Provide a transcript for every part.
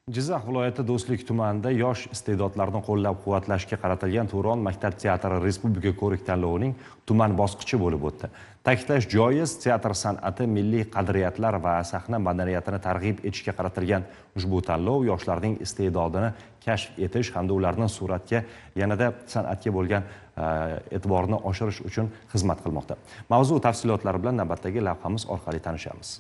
Jizzax viloyati Do'stlik tumanida yosh iste'dodlarni qo'llab-quvvatlashga qaratilgan Turon maktab teatri respublika ko'rik tanlovining tuman bosqichi bo'lib o'tdi. Ta'kidlash joiz, teatr san'ati, milliy qadriyatlar va sahna madaniyatini targ'ib etishga qaratilgan ushbu tanlov yoshlarning iste'dodini kashf etish hamda ularni suratga yanada san'atga bo'lgan e'tiborni oshirish uchun xizmat qilmoqda. Mavzu tafsilotlari bilan navbatdagi lavhamiz orqali tanishamiz.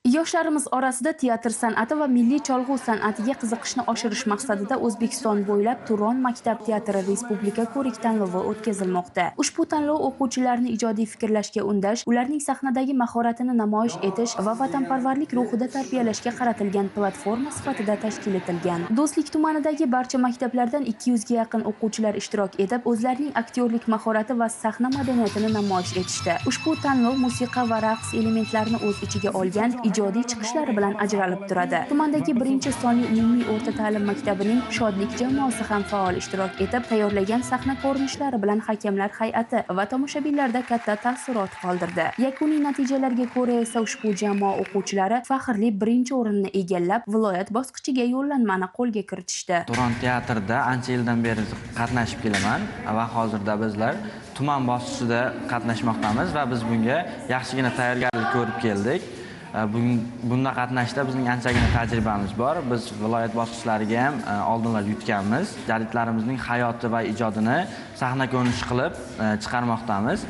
Yoshlarimiz orasida teatr san'ati va milliy cholg'u san'atiga qiziqishni oshirish maqsadida O'zbekiston bo'ylab Turon maktab teatri respublika ko'rik tanlovi o'tkazilmoqda. Ushbu tanlov o'quvchilarni ijodiy fikrlashga undash, ularning sahnadagi mahoratini namoyish etish va vatanparvarlik ruhida tarbiyalashga qaratilgan platforma sifatida tashkil etilgan. Do'stlik tumanidagi barcha maktablardan 200 ga yaqin o'quvchilar ishtirok etib, o'zlarining aktyorlik mahorati va sahna madaniyatini namoyish etishdi. Ushbu tanlov musiqa va raqs elementlarini o'z ichiga olgan ijodiy chiqishlari bilan ajralib turadi. Tumandagi birinchi sonli umumiy o'rta ta'lim maktabining shodlik jamoasi ham faol ishtirok etib, tayyorlagan sahna ko'rinishlari bilan hakamlar hay'ati va tomoshabinlarda katta taassurot qoldirdi. Yakuniy natijalarga ko'ra esa ushbu jamoa o'quvchilari faxrli birinchi o'rinni egallab, viloyat bosqichiga yo'llanmani qo'lga kiritishdi. Turon teatrida ancha yildan beri qatnashib kelaman va hozirda bizlar tuman bosqichida qatnashmoqdamiz va biz bunga yaxshigina tayyorgarlik ko'rib keldik. Bunda qatnashda bizning anchagina tajribamiz bor. Biz viloyat bosqichlariga ham oldinlar yutganmiz. Jadidlarimizning hayoti va ijodini sahna ko'rinishi qilib chiqarmoqdamiz.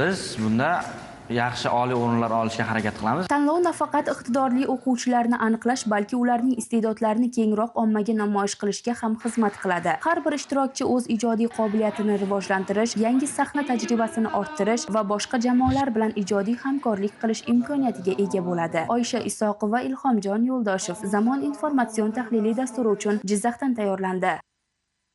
Biz bunda yaxshi oliy o'rinlar olishga harakat qilamiz. Tanlov nafaqat iqtidorli o'quvchilarni aniqlash, balki ularning iste'dodlarini kengroq ommaga namoyish qilishga ham xizmat qiladi. Har bir ishtirokchi o'z ijodiy qobiliyatini rivojlantirish, yangi sahna tajribasini orttirish va boshqa jamoalar bilan ijodiy hamkorlik qilish imkoniyatiga ega bo'ladi. Oysha Isoqova, Ilhomjon Yo'ldoshev, Zamon informatsion tahliliy dasturi uchun Jizzaxdan tayyorlandi.